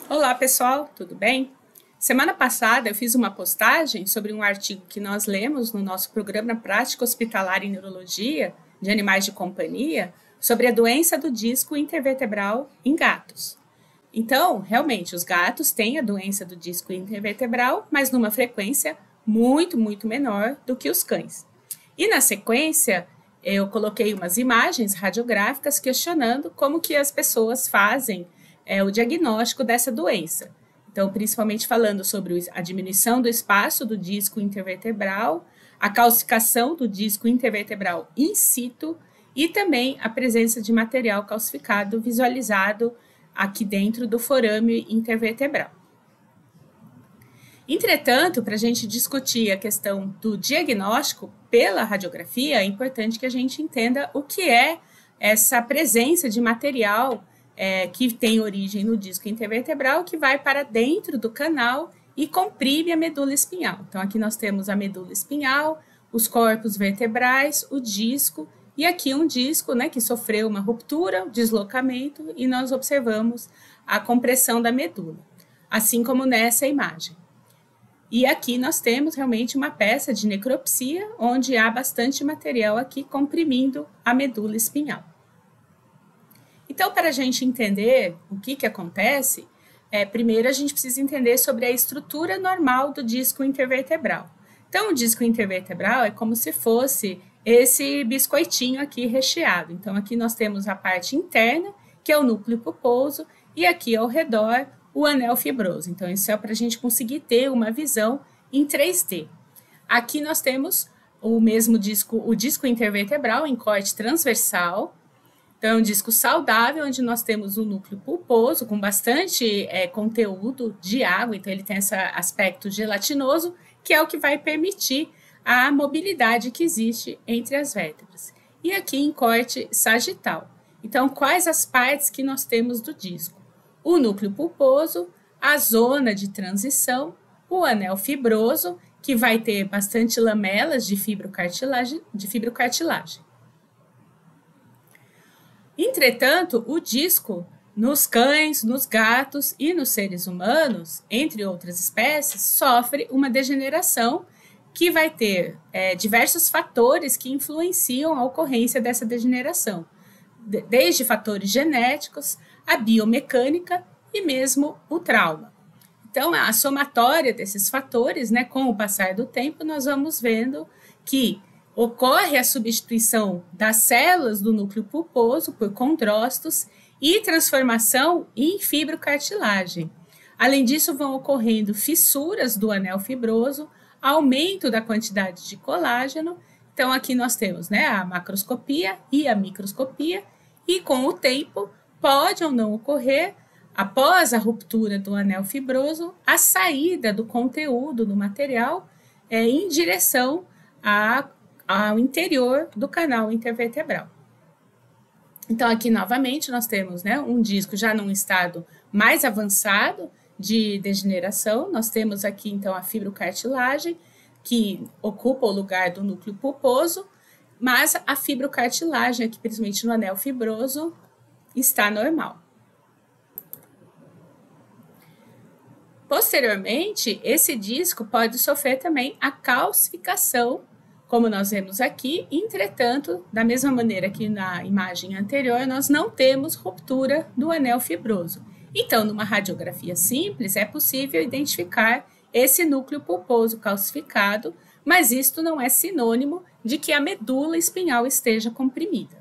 Olá, pessoal, tudo bem? Semana passada eu fiz uma postagem sobre um artigo que nós lemos no nosso programa Prática Hospitalar em Neurologia de Animais de Companhia sobre a doença do disco intervertebral em gatos. Então, realmente, os gatos têm a doença do disco intervertebral, mas numa frequência muito menor do que os cães. E na sequência, eu coloquei umas imagens radiográficas questionando como que as pessoas fazem o diagnóstico dessa doença. Então, principalmente falando sobre a diminuição do espaço do disco intervertebral, a calcificação do disco intervertebral in situ e também a presença de material calcificado visualizado aqui dentro do forame intervertebral. Entretanto, para a gente discutir a questão do diagnóstico pela radiografia, é importante que a gente entenda o que é essa presença de material que tem origem no disco intervertebral, que vai para dentro do canal e comprime a medula espinhal. Então, aqui nós temos a medula espinhal, os corpos vertebrais, o disco, e aqui um disco, né, que sofreu uma ruptura, deslocamento, e nós observamos a compressão da medula, assim como nessa imagem. E aqui nós temos realmente uma peça de necropsia, onde há bastante material aqui comprimindo a medula espinhal. Então, para a gente entender o que acontece, primeiro a gente precisa entender sobre a estrutura normal do disco intervertebral. Então, o disco intervertebral é como se fosse esse biscoitinho aqui recheado. Então, aqui nós temos a parte interna, que é o núcleo pulposo, e aqui ao redor o anel fibroso. Então, isso é para a gente conseguir ter uma visão em 3D. Aqui nós temos o mesmo disco, o disco intervertebral em corte transversal. Então, é um disco saudável, onde nós temos um núcleo pulposo com bastante conteúdo de água, então ele tem esse aspecto gelatinoso, que é o que vai permitir a mobilidade que existe entre as vértebras. E aqui em corte sagital. Então, quais as partes que nós temos do disco? O núcleo pulposo, a zona de transição, o anel fibroso, que vai ter bastante lamelas de fibrocartilagem. Entretanto, o disco nos cães, nos gatos e nos seres humanos, entre outras espécies, sofre uma degeneração que vai ter diversos fatores que influenciam a ocorrência dessa degeneração, desde fatores genéticos, a biomecânica e mesmo o trauma. Então, a somatória desses fatores, né, com o passar do tempo, nós vamos vendo que ocorre a substituição das células do núcleo pulposo por condrócitos e transformação em fibrocartilagem. Além disso, vão ocorrendo fissuras do anel fibroso, aumento da quantidade de colágeno. Então, aqui nós temos, né, a macroscopia e a microscopia, e com o tempo pode ou não ocorrer, após a ruptura do anel fibroso, a saída do conteúdo do material em direção ao interior do canal intervertebral. Então, aqui novamente nós temos, né, um disco já num estado mais avançado de degeneração. Nós temos aqui então a fibrocartilagem, que ocupa o lugar do núcleo pulposo, mas a fibrocartilagem, aqui principalmente no anel fibroso, está normal. Posteriormente, esse disco pode sofrer também a calcificação, como nós vemos aqui. Entretanto, da mesma maneira que na imagem anterior, nós não temos ruptura do anel fibroso. Então, numa radiografia simples, é possível identificar esse núcleo pulposo calcificado, mas isto não é sinônimo de que a medula espinhal esteja comprimida.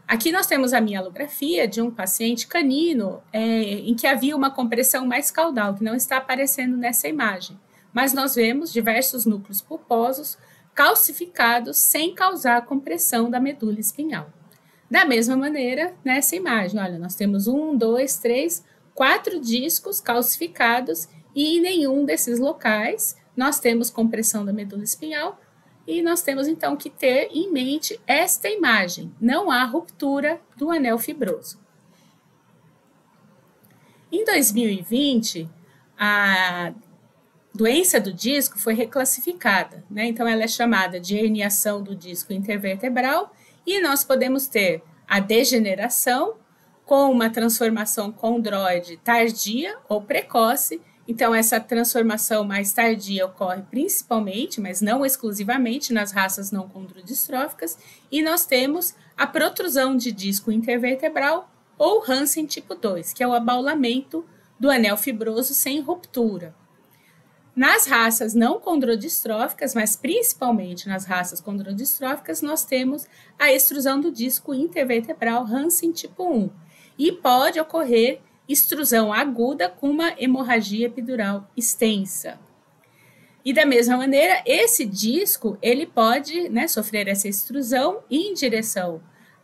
Aqui nós temos a mielografia de um paciente canino em que havia uma compressão mais caudal, que não está aparecendo nessa imagem. Mas nós vemos diversos núcleos pulposos calcificados sem causar a compressão da medula espinhal. Da mesma maneira, nessa imagem, olha, nós temos 1, 2, 3, 4 discos calcificados e em nenhum desses locais nós temos compressão da medula espinhal. E nós temos, então, que ter em mente esta imagem. Não há ruptura do anel fibroso. Em 2020, a doença do disco foi reclassificada, né? Então, ela é chamada de herniação do disco intervertebral e nós podemos ter a degeneração com uma transformação condroide tardia ou precoce. Então, essa transformação mais tardia ocorre principalmente, mas não exclusivamente, nas raças não condrodistróficas. E nós temos a protrusão de disco intervertebral ou Hansen tipo 2, que é o abaulamento do anel fibroso sem ruptura. Nas raças não condrodistróficas, mas principalmente nas raças condrodistróficas, nós temos a extrusão do disco intervertebral Hansen tipo 1. E pode ocorrer extrusão aguda com uma hemorragia epidural extensa. E da mesma maneira, esse disco, ele pode, né, sofrer essa extrusão em direção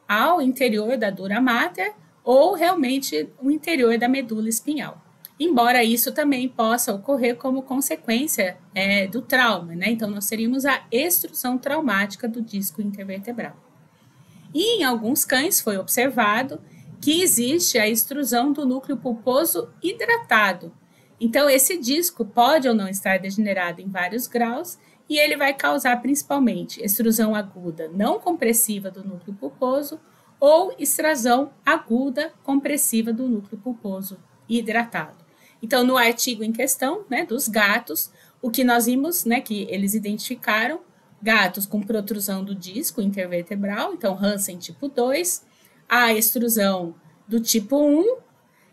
ao interior da dura mater ou realmente o interior da medula espinhal. Embora isso também possa ocorrer como consequência do trauma, né? Então, nós teríamos a extrusão traumática do disco intervertebral. E em alguns cães foi observado que existe a extrusão do núcleo pulposo hidratado. Então, esse disco pode ou não estar degenerado em vários graus e ele vai causar principalmente extrusão aguda não compressiva do núcleo pulposo ou extrusão aguda compressiva do núcleo pulposo hidratado. Então, no artigo em questão, né, dos gatos, o que nós vimos, né, que eles identificaram gatos com protrusão do disco intervertebral, então Hansen tipo 2, a extrusão do tipo 1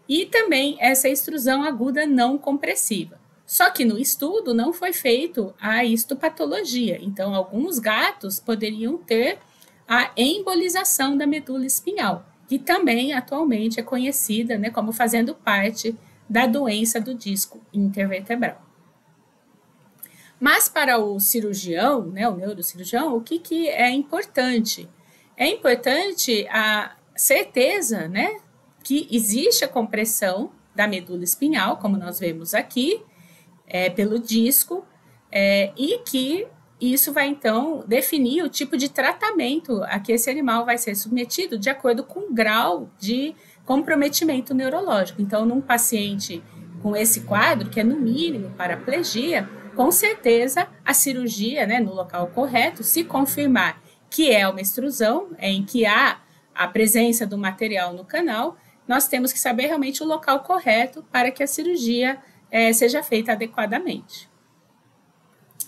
e também essa extrusão aguda não compressiva. Só que no estudo não foi feito a histopatologia, então alguns gatos poderiam ter a embolização da medula espinhal, que também atualmente é conhecida, né, como fazendo parte da doença do disco intervertebral. Mas para o cirurgião, né, o neurocirurgião, o que é importante? É importante a certeza, né, que existe a compressão da medula espinhal, como nós vemos aqui, pelo disco, e que isso vai, então, definir o tipo de tratamento a que esse animal vai ser submetido de acordo com o grau de comprometimento neurológico. Então, num paciente com esse quadro, que é no mínimo paraplegia, com certeza a cirurgia, né, no local correto, se confirmar que é uma extrusão, em que há a presença do material no canal, nós temos que saber realmente o local correto para que a cirurgia seja feita adequadamente.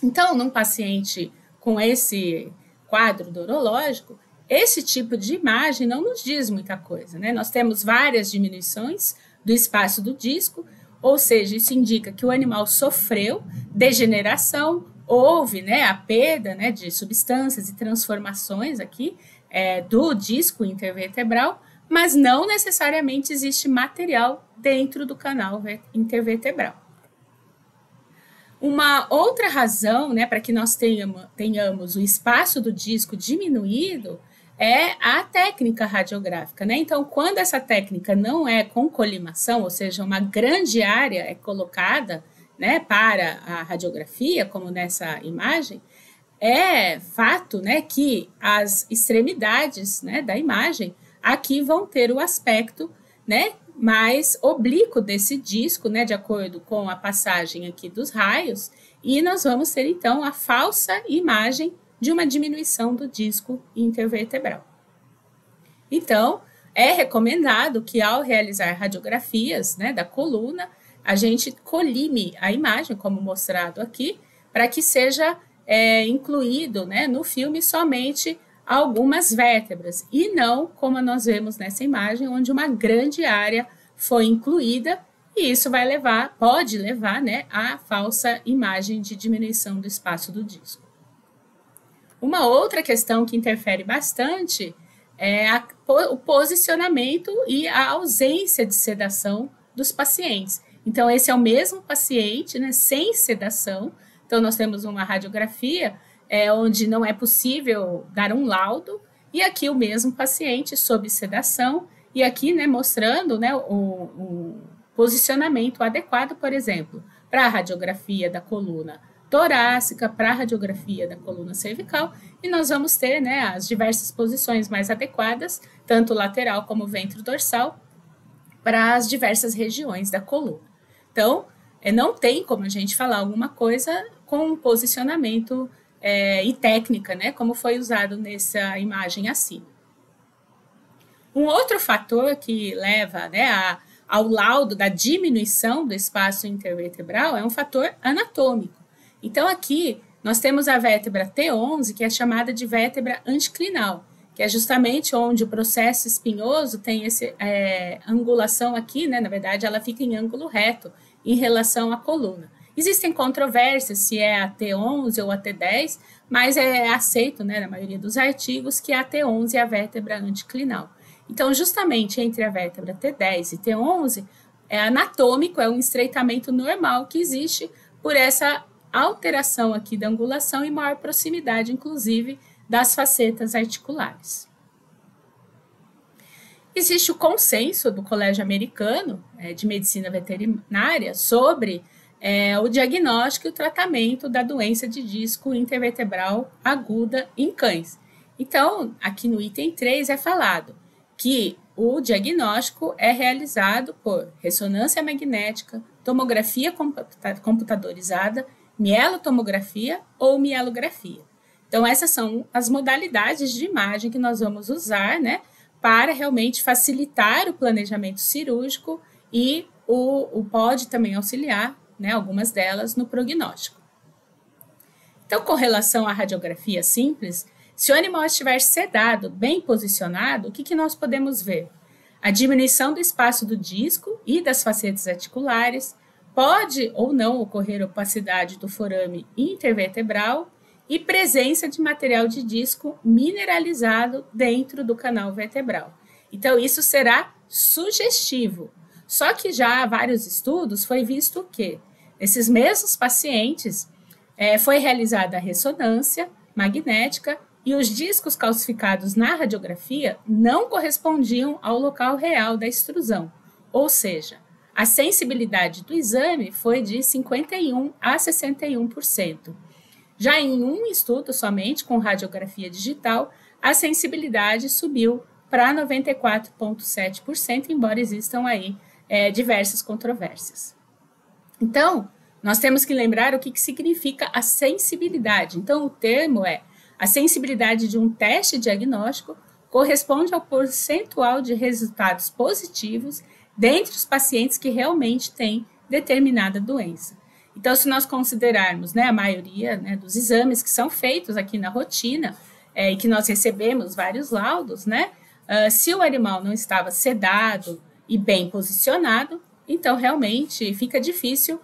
Então, num paciente com esse quadro neurológico, esse tipo de imagem não nos diz muita coisa, né? Nós temos várias diminuições do espaço do disco, ou seja, isso indica que o animal sofreu degeneração, houve, né, a perda, né, de substâncias e transformações aqui do disco intervertebral, mas não necessariamente existe material dentro do canal intervertebral. Uma outra razão, né, para que nós tenhamos o espaço do disco diminuído é a técnica radiográfica, né? Então, quando essa técnica não é com colimação, ou seja, uma grande área é colocada, né, para a radiografia, como nessa imagem, é fato, né, que as extremidades, né, da imagem aqui vão ter o aspecto, né, mais oblíquo desse disco, né, de acordo com a passagem aqui dos raios, e nós vamos ter, então, a falsa imagem de uma diminuição do disco intervertebral. Então, é recomendado que ao realizar radiografias, né, da coluna, a gente colime a imagem, como mostrado aqui, para que seja incluído, né, no filme somente algumas vértebras, e não como nós vemos nessa imagem, onde uma grande área foi incluída, e isso pode levar, né, à falsa imagem de diminuição do espaço do disco. Uma outra questão que interfere bastante é o posicionamento e a ausência de sedação dos pacientes. Então, esse é o mesmo paciente, né, sem sedação. Então, nós temos uma radiografia onde não é possível dar um laudo, e aqui o mesmo paciente sob sedação, e aqui, né, mostrando, né, o posicionamento adequado, por exemplo, para a radiografia da coluna torácica, para a radiografia da coluna cervical, e nós vamos ter, né, as diversas posições mais adequadas, tanto lateral como ventro-dorsal, para as diversas regiões da coluna. Então, não tem como a gente falar alguma coisa com um posicionamento e técnica, né, como foi usado nessa imagem acima. Um outro fator que leva, né, ao laudo da diminuição do espaço intervertebral é um fator anatômico. Então, aqui nós temos a vértebra T11, que é chamada de vértebra anticlinal, que é justamente onde o processo espinhoso tem essa angulação aqui, né? Na verdade, ela fica em ângulo reto em relação à coluna. Existem controvérsias se é a T11 ou a T10, mas é aceito, né, na maioria dos artigos, que a T11 é a vértebra anticlinal. Então, justamente entre a vértebra T10 e T11, é anatômico, é um estreitamento normal que existe por essa alteração aqui da angulação e maior proximidade, inclusive, das facetas articulares. Existe o consenso do Colégio Americano de Medicina Veterinária sobre o diagnóstico e o tratamento da doença de disco intervertebral aguda em cães. Então, aqui no item 3 é falado que o diagnóstico é realizado por ressonância magnética, tomografia computadorizada, mielotomografia ou mielografia. Então, essas são as modalidades de imagem que nós vamos usar, né, para realmente facilitar o planejamento cirúrgico e pode também auxiliar, né, algumas delas, no prognóstico. Então, com relação à radiografia simples, se o animal estiver sedado, bem posicionado, o que nós podemos ver? A diminuição do espaço do disco e das facetas articulares, pode ou não ocorrer opacidade do forame intervertebral e presença de material de disco mineralizado dentro do canal vertebral. Então, isso será sugestivo. Só que já há vários estudos foi visto que esses mesmos pacientes foi realizada a ressonância magnética e os discos calcificados na radiografia não correspondiam ao local real da extrusão, ou seja, a sensibilidade do exame foi de 51% a 61%. Já em um estudo somente com radiografia digital, a sensibilidade subiu para 94,7%, embora existam aí diversas controvérsias. Então, nós temos que lembrar o que significa a sensibilidade. Então, o termo é a sensibilidade de um teste diagnóstico corresponde ao percentual de resultados positivos dentre os pacientes que realmente têm determinada doença. Então, se nós considerarmos, né, a maioria, né, dos exames que são feitos aqui na rotina e que nós recebemos vários laudos, né, se o animal não estava sedado e bem posicionado, então realmente fica difícil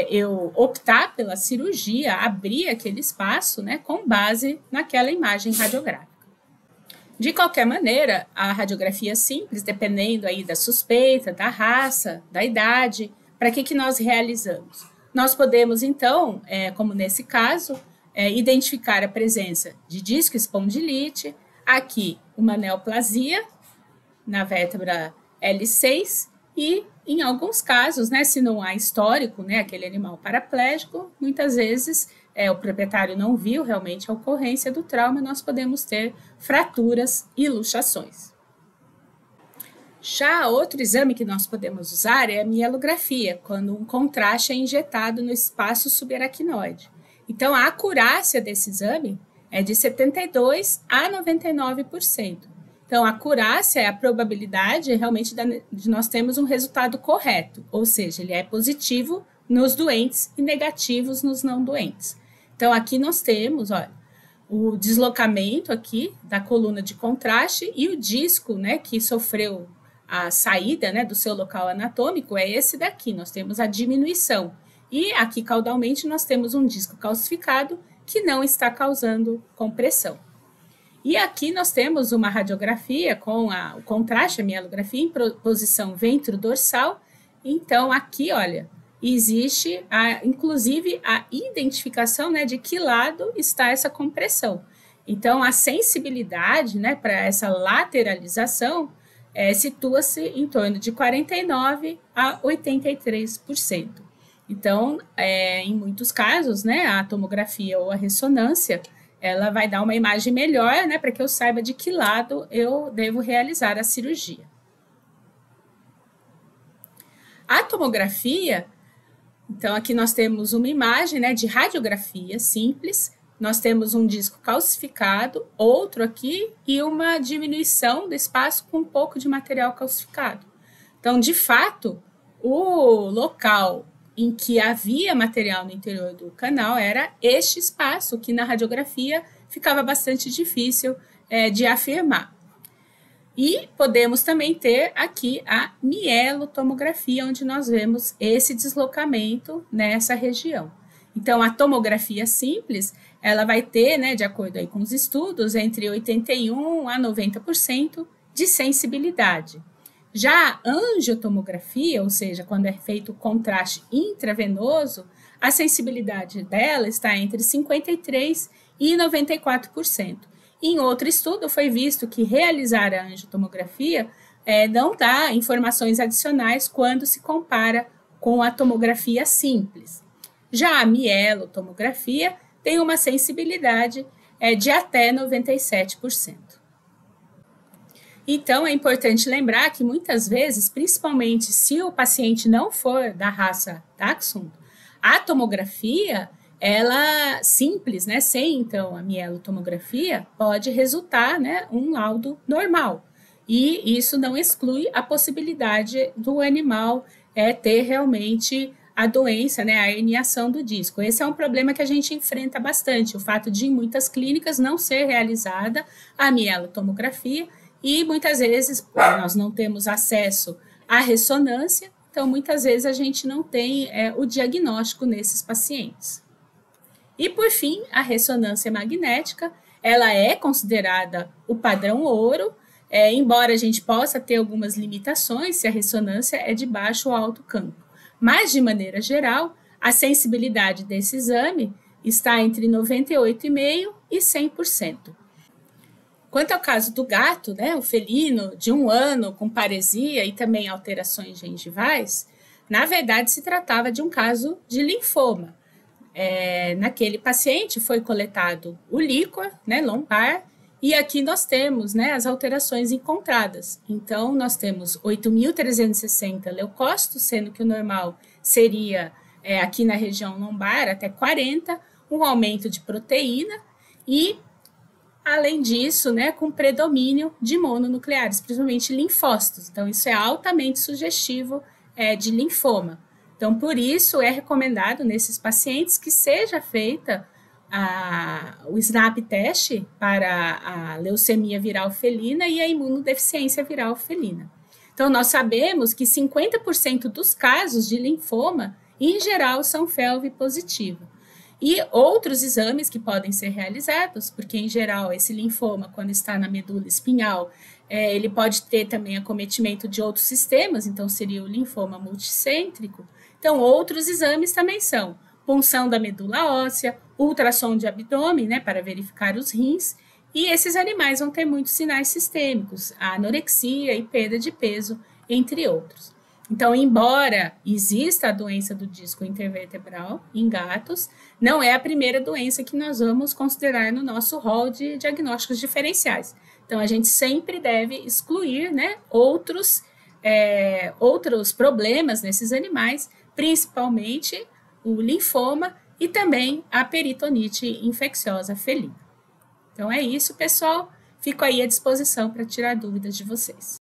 eu optar pela cirurgia, abrir aquele espaço, né, com base naquela imagem radiográfica. De qualquer maneira, a radiografia simples, dependendo aí da suspeita, da raça, da idade, para que nós realizamos? Nós podemos, então, como nesse caso, identificar a presença de disco espondilite, aqui uma neoplasia na vértebra L6 e, em alguns casos, né, se não há histórico, né, aquele animal paraplégico, muitas vezes o proprietário não viu realmente a ocorrência do trauma, nós podemos ter fraturas e luxações. Já outro exame que nós podemos usar é a mielografia, quando um contraste é injetado no espaço subaracnoide. Então, a acurácia desse exame é de 72% a 99%. Então, a acurácia é a probabilidade realmente de nós termos um resultado correto, ou seja, ele é positivo nos doentes e negativos nos não doentes. Então, aqui nós temos, olha, o deslocamento aqui da coluna de contraste e o disco, né, que sofreu a saída, né, do seu local anatômico é esse daqui, nós temos a diminuição. E aqui caudalmente nós temos um disco calcificado que não está causando compressão. E aqui nós temos uma radiografia com o contraste, a mielografia, em posição ventrodorsal. Então, aqui, olha, existe, inclusive, a identificação, né, de que lado está essa compressão. Então, a sensibilidade, né, para essa lateralização situa-se em torno de 49% a 83%. Então, em muitos casos, né, a tomografia ou a ressonância, ela vai dar uma imagem melhor, né, para que eu saiba de que lado eu devo realizar a cirurgia. A tomografia, então aqui nós temos uma imagem, né, de radiografia simples nós temos um disco calcificado, outro aqui, e uma diminuição do espaço com um pouco de material calcificado. Então, de fato, o local em que havia material no interior do canal era este espaço, que na radiografia ficava bastante difícil de afirmar. E podemos também ter aqui a mielotomografia, onde nós vemos esse deslocamento nessa região. Então, a tomografia simples, ela vai ter, né, de acordo aí com os estudos, entre 81% a 90% de sensibilidade. Já a angiotomografia, ou seja, quando é feito o contraste intravenoso, a sensibilidade dela está entre 53% e 94%. Em outro estudo, foi visto que realizar a angiotomografia não dá informações adicionais quando se compara com a tomografia simples. Já a mielotomografia tem uma sensibilidade de até 97%. Então, é importante lembrar que muitas vezes, principalmente se o paciente não for da raça Dachshund, a tomografia, ela simples, né, sem então a mielotomografia, pode resultar, né, um laudo normal. E isso não exclui a possibilidade do animal ter realmente a doença, né, a herniação do disco. Esse é um problema que a gente enfrenta bastante, o fato de em muitas clínicas não ser realizada a mielotomografia e muitas vezes nós não temos acesso à ressonância, então muitas vezes a gente não tem o diagnóstico nesses pacientes. E, por fim, a ressonância magnética, ela é considerada o padrão ouro, embora a gente possa ter algumas limitações se a ressonância é de baixo ou alto campo. Mas, de maneira geral, a sensibilidade desse exame está entre 98,5% e 100%. Quanto ao caso do gato, né, o felino de 1 ano com paresia e também alterações gengivais, na verdade se tratava de um caso de linfoma. Naquele paciente foi coletado o líquor, né, lombar, e aqui nós temos, né, as alterações encontradas. Então, nós temos 8.360 leucócitos, sendo que o normal seria, aqui na região lombar, até 40, um aumento de proteína e, além disso, né, com predomínio de mononucleares, principalmente linfócitos. Então, isso é altamente sugestivo de linfoma. Então, por isso, é recomendado nesses pacientes que seja feita o SNAP teste para a leucemia viral felina e a imunodeficiência viral felina. Então, nós sabemos que 50% dos casos de linfoma, em geral, são FeLV positivo. E outros exames que podem ser realizados, porque, em geral, esse linfoma, quando está na medula espinhal, ele pode ter também acometimento de outros sistemas, então seria o linfoma multicêntrico. Então, outros exames também são punção da medula óssea, ultrassom de abdômen, né, para verificar os rins, e esses animais vão ter muitos sinais sistêmicos, a anorexia e perda de peso, entre outros. Então, embora exista a doença do disco intervertebral em gatos, não é a primeira doença que nós vamos considerar no nosso rol de diagnósticos diferenciais. Então, a gente sempre deve excluir, né, outros problemas nesses animais, principalmente o linfoma e também a peritonite infecciosa felina. Então é isso, pessoal. Fico aí à disposição para tirar dúvidas de vocês.